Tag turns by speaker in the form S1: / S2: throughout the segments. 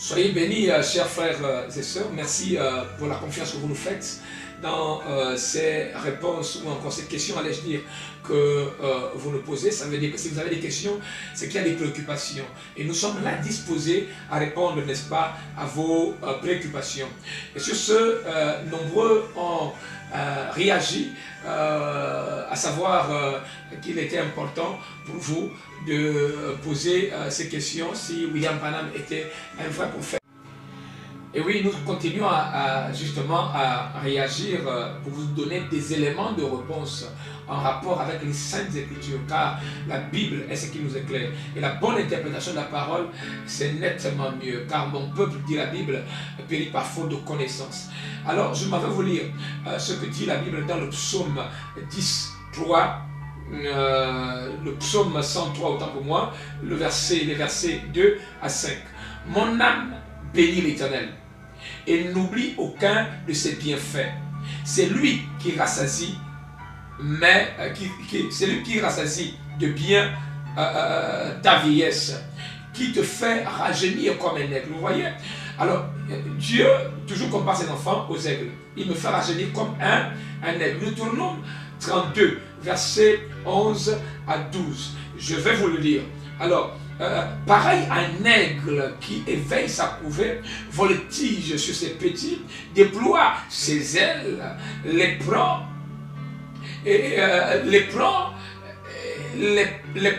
S1: Soyez bénis, chers frères et sœurs. Merci pour la confiance que vous nous faites dans ces réponses ou encore ces questions, allais-je dire, que vous nous posez. Ça veut dire que si vous avez des questions, c'est qu'il y a des préoccupations. Et nous sommes là disposés à répondre, n'est-ce pas, à vos préoccupations. Et sur ce, nombreux ont réagi, à savoir qu'il était important pour vous de poser ces questions si William Branham était un vrai prophète. Et oui, nous continuons justement à réagir pour vous donner des éléments de réponse en rapport avec les Saintes Écritures, car la Bible est ce qui nous éclaire. Et la bonne interprétation de la parole, c'est nettement mieux, car mon peuple, dit la Bible, périt par faute de connaissance. Alors, je m'en vais vous lire ce que dit la Bible dans le psaume 10, 3. Le psaume 103, autant pour moi, les versets 2 à 5. Mon âme bénit l'Éternel et n'oublie aucun de ses bienfaits. C'est lui qui rassasie, c'est lui qui rassasie de bien ta vieillesse, qui te fait rajeunir comme un aigle. Vous voyez? Alors, Dieu toujours compare ses enfants aux aigles. Il me fait rajeunir comme un aigle. Deutéronome 32, versets 11 à 12. Je vais vous le lire. Alors, pareil à un aigle qui éveille sa couvée, voltige sur ses petits, déploie ses ailes, les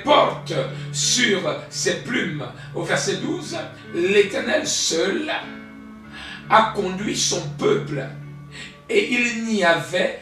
S1: porte sur ses plumes. Au verset 12, l'Éternel seul a conduit son peuple et il n'y avait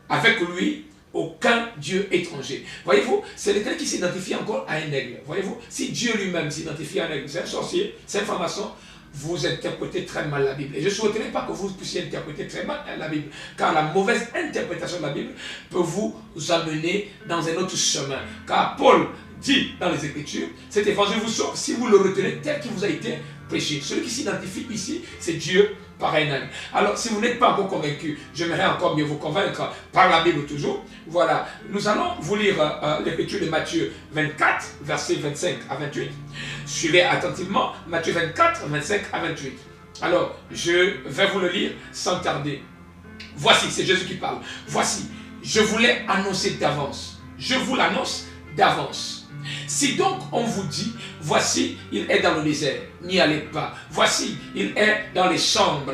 S1: avec lui aucun Dieu étranger. Voyez-vous, c'est l'Éternel qui s'identifie encore à un aigle. Voyez-vous, si Dieu lui-même s'identifie à un aigle, c'est un sorcier, c'est un franc-maçon, vous interprétez très mal la Bible. Et je ne souhaiterais pas que vous puissiez interpréter très mal la Bible, car la mauvaise interprétation de la Bible peut vous amener dans un autre chemin. Car Paul dit dans les Écritures, cet évangile vous sauve si vous le retenez tel qu'il vous a été prêché. Celui qui s'identifie ici, c'est Dieu par un aigle. Alors, si vous n'êtes pas encore convaincu, j'aimerais encore mieux vous convaincre par la Bible toujours. Voilà, nous allons vous lire l'écriture de Matthieu 24, versets 25 à 28. Suivez attentivement Matthieu 24, 25 à 28. Alors, je vais vous le lire sans tarder. Voici, c'est Jésus qui parle. Voici, je vous l'ai annoncé d'avance. Je vous l'annonce d'avance. Si donc on vous dit, voici, il est dans le désert, n'y allez pas. Voici, il est dans les chambres,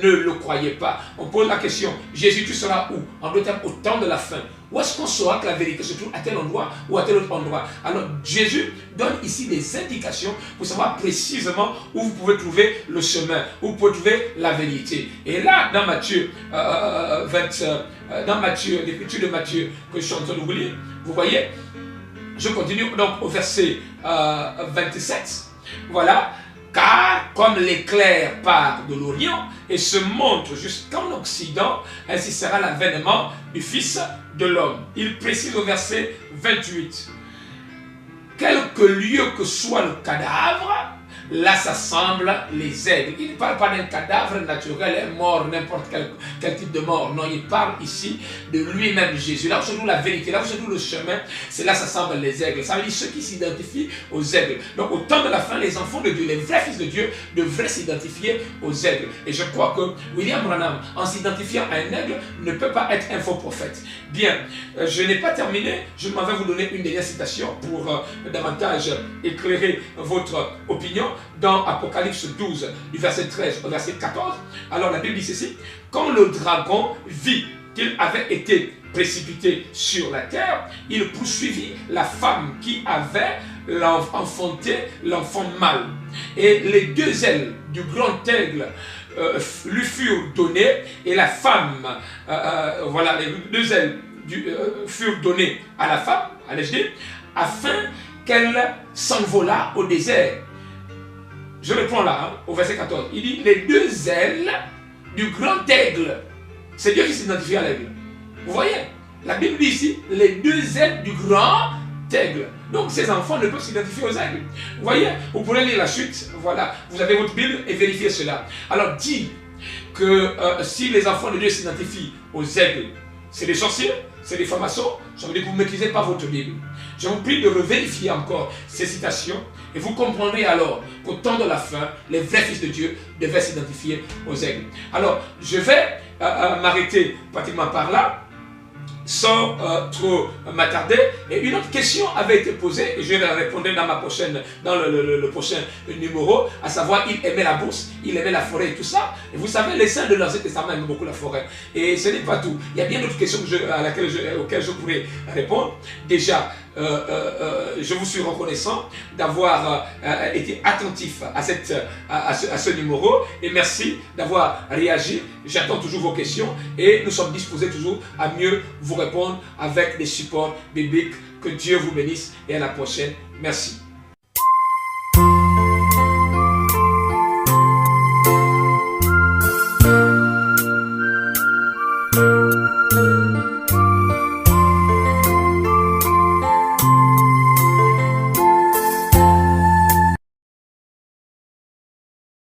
S1: ne le croyez pas. On pose la question, Jésus, tu seras où? En d'autres termes, au temps de la fin. Où est-ce qu'on saura que la vérité se trouve? À tel endroit ou à tel autre endroit? Alors, Jésus donne ici des indications pour savoir précisément où vous pouvez trouver le chemin, où vous pouvez trouver la vérité. Et là, dans Matthieu, l'écriture de Matthieu que je suis en train de vous lire, vous voyez, je continue donc au verset 27. Voilà. Car comme l'éclair part de l'Orient et se montre jusqu'en Occident, ainsi sera l'avènement du Fils de l'homme. Il précise au verset 28. Quelque lieu que soit le cadavre, là s'assemblent les aigles. Il ne parle pas d'un cadavre naturel, un mort, n'importe quel type de mort. Non, il parle ici de lui-même, Jésus. Là où se trouve la vérité, là où se trouve le chemin, c'est là s'assemblent les aigles. Ça veut dire ceux qui s'identifient aux aigles. Donc au temps de la fin, les enfants de Dieu, les vrais fils de Dieu, devraient s'identifier aux aigles. Et je crois que William Branham, en s'identifiant à un aigle, ne peut pas être un faux prophète. Bien, je n'ai pas terminé. Je m'en vais vous donner une dernière citation pour davantage éclairer votre opinion. Dans Apocalypse 12, du verset 13 au verset 14, alors la Bible dit ceci: quand le dragon vit qu'il avait été précipité sur la terre, il poursuivit la femme qui avait enfanté l'enfant mâle. Et les deux ailes du grand aigle lui furent données, et la femme, voilà, les deux ailes furent données à la femme, allais-je dire, afin qu'elle s'envolât au désert. Je reprends là, au verset 14. Il dit, les deux ailes du grand aigle. C'est Dieu qui s'identifie à l'aigle. Vous voyez? La Bible dit ici, les deux ailes du grand aigle. Donc ces enfants ne peuvent s'identifier aux aigles. Vous voyez? Vous pourrez lire la suite. Voilà, vous avez votre Bible et vérifiez cela. Alors dit que si les enfants de Dieu s'identifient aux aigles, c'est des sorciers, c'est des francs-maçons, ça veut dire que vous ne maîtrisez pas votre Bible. Je vous prie de revérifier encore ces citations Et vous comprendrez alors qu'au temps de la fin, les vrais fils de Dieu devaient s'identifier aux aigles. Alors, je vais m'arrêter pratiquement par là, sans trop m'attarder. Et une autre question avait été posée, et je vais répondre dans le prochain numéro, à savoir, il aimait la bourse, il aimait la forêt et tout ça. Et vous savez, les saints de l'Ancien Testament aiment beaucoup la forêt. Et ce n'est pas tout. Il y a bien d'autres questions auxquelles je pourrais répondre. Déjà, je vous suis reconnaissant d'avoir été attentif à ce numéro, et merci d'avoir réagi. J'attends toujours vos questions et nous sommes disposés toujours à mieux vous répondre avec des supports bibliques. Que Dieu vous bénisse et à la prochaine. Merci.